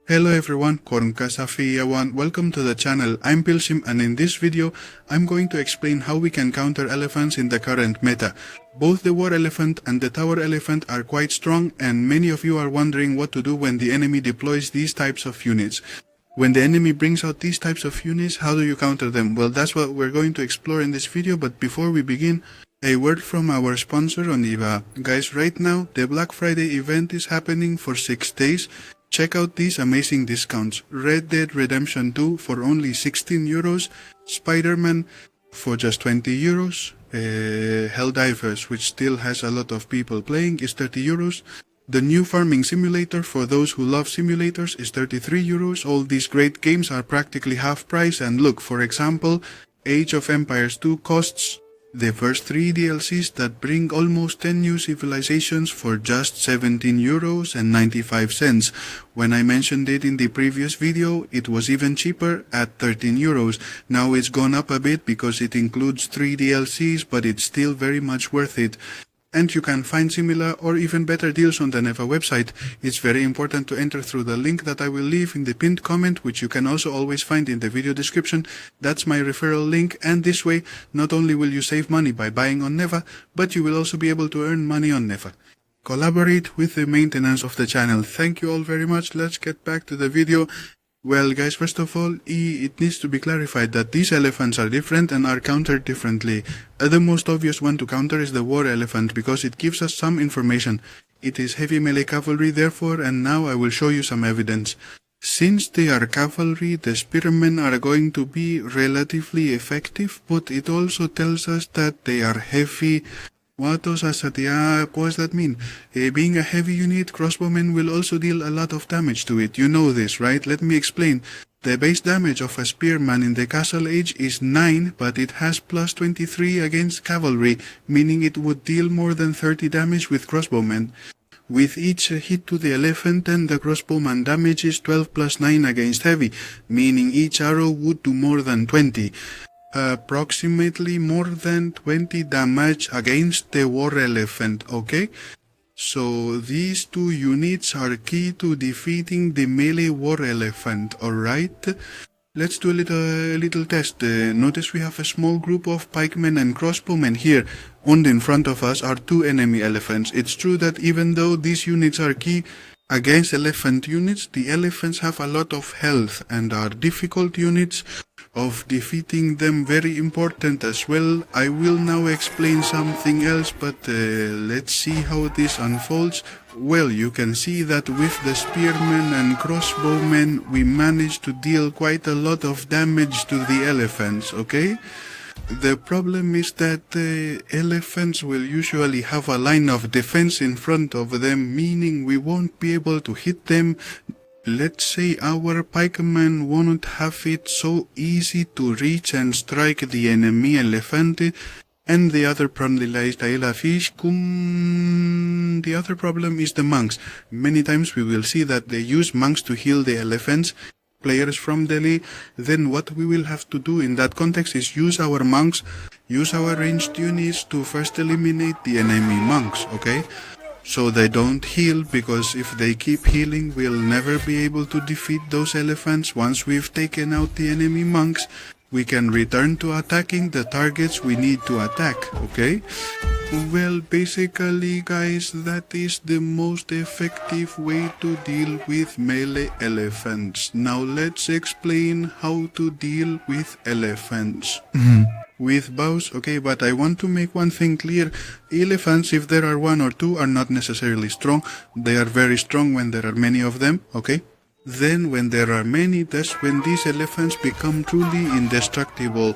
Hello everyone, welcome to the channel. I'm Pilsen, and in this video I'm going to explain how we can counter elephants in the current meta. Both the war elephant and the tower elephant are quite strong, and many of you are wondering what to do when the enemy deploys these types of units. When the enemy brings out these types of units, how do you counter them? Well, that's what we're going to explore in this video, but before we begin, a word from our sponsor Oniva. Guys, right now the Black Friday event is happening for 6 days. Check out these amazing discounts. Red Dead Redemption 2 for only 16 euros, Spider-Man for just 20 euros, Helldivers, which still has a lot of people playing, is 30 euros. The new farming simulator for those who love simulators is 33 euros. All these great games are practically half price, and look, for example, Age of Empires 2 costs the first 3 DLCs that bring almost 10 new civilizations for just 17 euros and 95 cents. When I mentioned it in the previous video, it was even cheaper at 13 euros. Now it's gone up a bit because it includes 3 DLCs, but it's still very much worth it. And you can find similar or even better deals on the Neva website. It's very important to enter through the link that I will leave in the pinned comment, which you can also always find in the video description. That's my referral link, and this way not only will you save money by buying on Neva, but you will also be able to earn money on Neva. Collaborate with the maintenance of the channel. Thank you all very much. Let's get back to the video. Well guys, first of all, it needs to be clarified that these elephants are different and are countered differently. The most obvious one to counter is the war elephant, because it gives us some information. It is heavy melee cavalry therefore, and now I will show you some evidence. Since they are cavalry, the spearmen are going to be relatively effective, but it also tells us that they are heavy. What does that mean? Being a heavy unit, crossbowmen will also deal a lot of damage to it. You know this, right? Let me explain. The base damage of a spearman in the castle age is 9, but it has plus 23 against cavalry, meaning it would deal more than 30 damage with crossbowmen. With each hit to the elephant, and the crossbowman damage is 12 plus 9 against heavy, meaning each arrow would do more than 20. Approximately more than 20 damage against the war elephant, okay? So these two units are key to defeating the melee war elephant, alright? Let's do a little test. Notice we have a small group of pikemen and crossbowmen here, and in front of us are 2 enemy elephants. It's true that even though these units are key against elephant units, the elephants have a lot of health and are difficult units of defeating them, very important as well. I will now explain something else, but let's see how this unfolds. Well, you can see that with the spearmen and crossbowmen we managed to deal quite a lot of damage to the elephants, okay? The problem is that the elephants will usually have a line of defense in front of them, meaning we won't be able to hit them. Let's say our pikemen won't have it so easy to reach and strike the enemy elephant, and the other problem is the monks. Many times we will see that they use monks to heal the elephants, players from Delhi. Then what we will have to do in that context is use our monks, use our ranged units to first eliminate the enemy monks, okay? So they don't heal, because if they keep healing we'll never be able to defeat those elephants. Once we've taken out the enemy monks, we can return to attacking the targets we need to attack, okay? Well, basically guys, that is the most effective way to deal with melee elephants. Now let's explain how to deal with elephants. With bows, okay, but I want to make one thing clear. Elephants, if there are 1 or 2, are not necessarily strong. They are very strong when there are many of them, okay? Then when there are many, that's when these elephants become truly indestructible.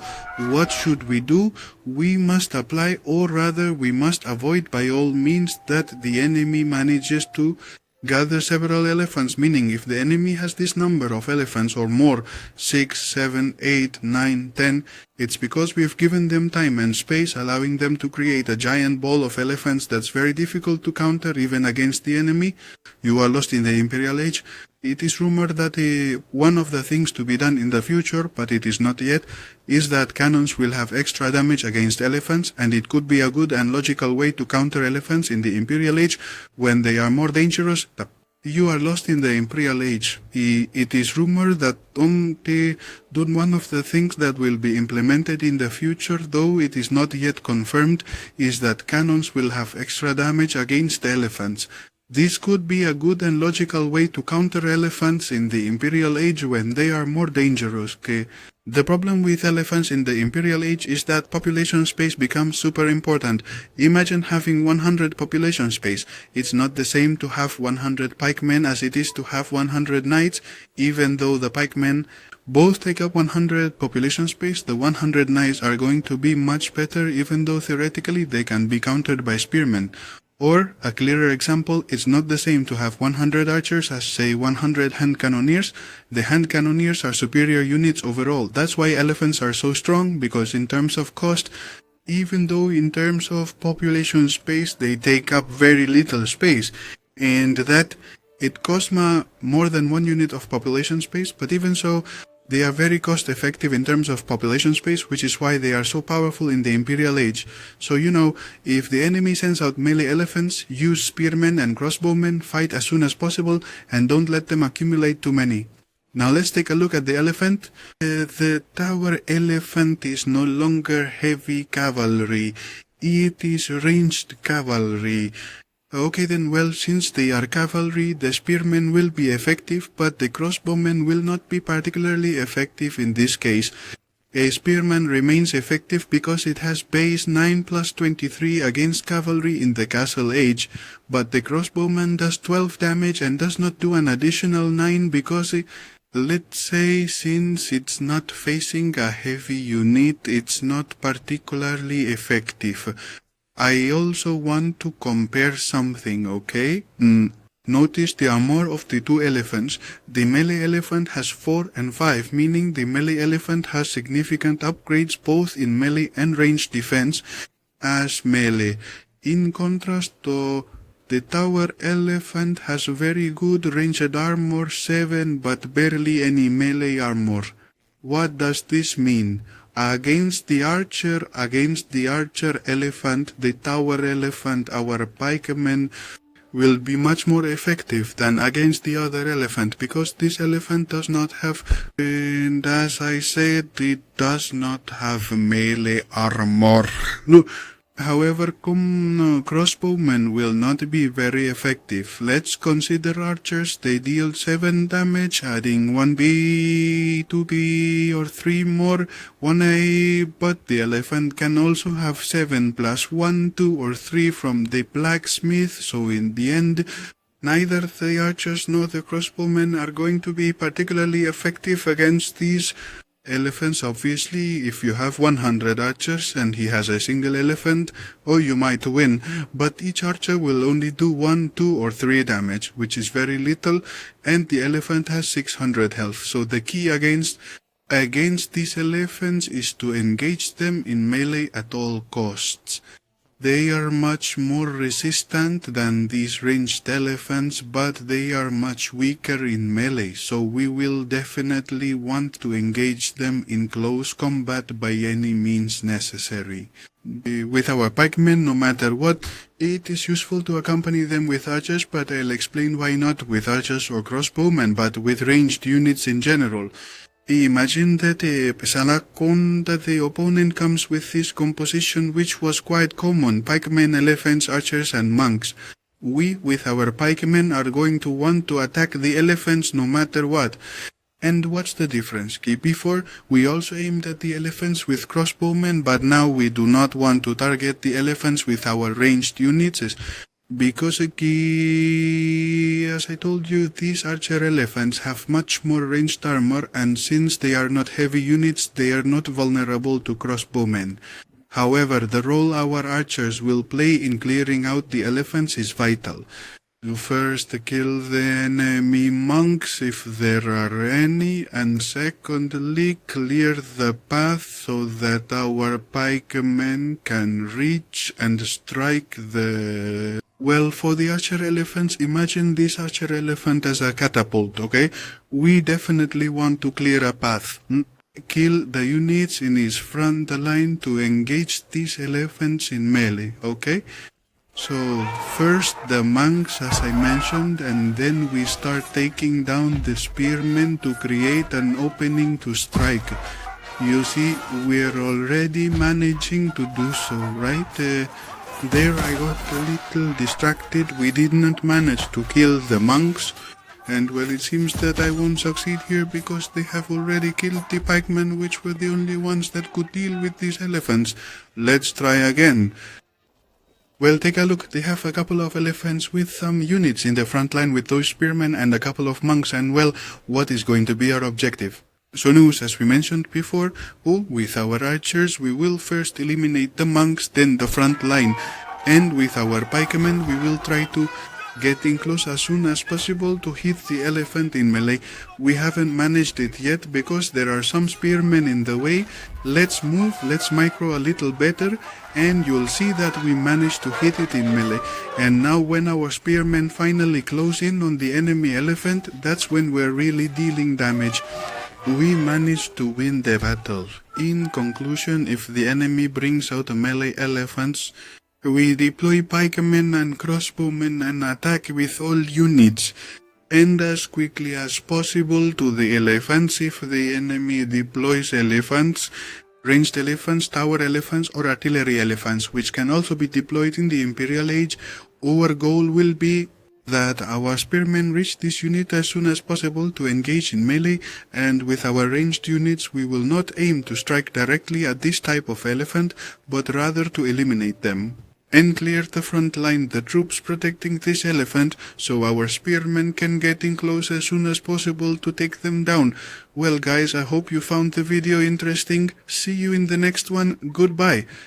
What should we do? We must apply, or rather we must avoid by all means, that the enemy manages to gather several elephants, meaning if the enemy has this number of elephants or more, 6, 7, 8, 9, 10, it's because we've given them time and space, allowing them to create a giant ball of elephants that's very difficult to counter even against the enemy. You are lost in the Imperial Age. It is rumored that one of the things to be done in the future, but it is not yet, is that cannons will have extra damage against elephants, and it could be a good and logical way to counter elephants in the Imperial Age when they are more dangerous. You are lost in the Imperial Age. It is rumored that one of the things that will be implemented in the future, though it is not yet confirmed, is that cannons will have extra damage against elephants. This could be a good and logical way to counter elephants in the Imperial Age when they are more dangerous. Okay? The problem with elephants in the Imperial Age is that population space becomes super important. Imagine having 100 population space. It's not the same to have 100 pikemen as it is to have 100 knights, even though the pikemen both take up 100 population space. The 100 knights are going to be much better, even though theoretically they can be countered by spearmen. Or, a clearer example, it's not the same to have 100 archers as, say, 100 hand cannoneers. The hand cannoneers are superior units overall. That's why elephants are so strong, because in terms of cost, even though in terms of population space they take up very little space, and that it costs more than 1 unit of population space, but even so, they are very cost effective in terms of population space, which is why they are so powerful in the Imperial Age. So if the enemy sends out melee elephants, use spearmen and crossbowmen, fight as soon as possible, and don't let them accumulate too many. Now let's take a look at the elephant. The tower elephant is no longer heavy cavalry. It is ranged cavalry. Okay then, well, since they are cavalry, the spearmen will be effective, but the crossbowmen will not be particularly effective in this case. A spearman remains effective because it has base 9 plus 23 against cavalry in the Castle Age, but the crossbowman does 12 damage and does not do an additional 9 because let's say, since it's not facing a heavy unit, it's not particularly effective. I also want to compare something, okay? Notice the armor of the two elephants. The melee elephant has 4 and 5, meaning the melee elephant has significant upgrades both in melee and ranged defense as melee. In contrast, though, the tower elephant has very good ranged armor 7 but barely any melee armor. What does this mean? Against the archer elephant, the tower elephant, our pikemen, will be much more effective than against the other elephant, because this elephant does not have, and as I said, it does not have melee armor. No. However, crossbowmen will not be very effective. Let's consider archers. They deal 7 damage, adding 1b, 2b, or 3 more, 1a, but the elephant can also have 7 plus 1, 2, or 3 from the blacksmith, so in the end, neither the archers nor the crossbowmen are going to be particularly effective against these elephants. Obviously, if you have 100 archers and he has a single elephant, you might win, but each archer will only do 1, 2, or 3 damage, which is very little, and the elephant has 600 health. So the key against these elephants is to engage them in melee at all costs. They are much more resistant than these ranged elephants, but they are much weaker in melee, so we will definitely want to engage them in close combat by any means necessary. With our pikemen, no matter what, it is useful to accompany them with archers, but I'll explain why not with archers or crossbowmen, but with ranged units in general. Imagine that the opponent comes with this composition, which was quite common: pikemen, elephants, archers, and monks. We, with our pikemen, are going to want to attack the elephants no matter what. And what's the difference? Before, we also aimed at the elephants with crossbowmen, but now we do not want to target the elephants with our ranged units, because as I told you, these archer elephants have much more ranged armor, and since they are not heavy units, they are not vulnerable to crossbowmen. However, the role our archers will play in clearing out the elephants is vital. First, kill the enemy monks if there are any, and secondly, clear the path so that our pikemen can reach and strike the... Well, for the archer elephants, imagine this archer elephant as a catapult, okay? We definitely want to clear a path. Kill the units in his front line to engage these elephants in melee, okay? So first the monks, as I mentioned, and then we start taking down the spearmen to create an opening to strike. You see, we're already managing to do so, right? There I got a little distracted. We didn't manage to kill the monks. And well, it seems that I won't succeed here because they have already killed the pikemen, which were the only ones that could deal with these elephants. Let's try again. Well, take a look. They have a couple of elephants with some units in the front line with those spearmen and a couple of monks. And well, what is going to be our objective? So news, as we mentioned before, with our archers we will first eliminate the monks, then the front line. And with our pikemen we will try to get in close as soon as possible to hit the elephant in melee. We haven't managed it yet because there are some spearmen in the way. Let's move, let's micro a little better, and you'll see that we managed to hit it in melee. And now when our spearmen finally close in on the enemy elephant, that's when we're really dealing damage. We managed to win the battle. In conclusion, if the enemy brings out a melee elephants, we deploy pikemen and crossbowmen and attack with all units, and as quickly as possible to the elephants if the enemy deploys elephants, ranged elephants, tower elephants or artillery elephants, which can also be deployed in the Imperial Age. Our goal will be that our spearmen reach this unit as soon as possible to engage in melee, and with our ranged units we will not aim to strike directly at this type of elephant, but rather to eliminate them and clear the front line, the troops protecting this elephant, so our spearmen can get in close as soon as possible to take them down. Well guys, I hope you found the video interesting. See you in the next one. Goodbye.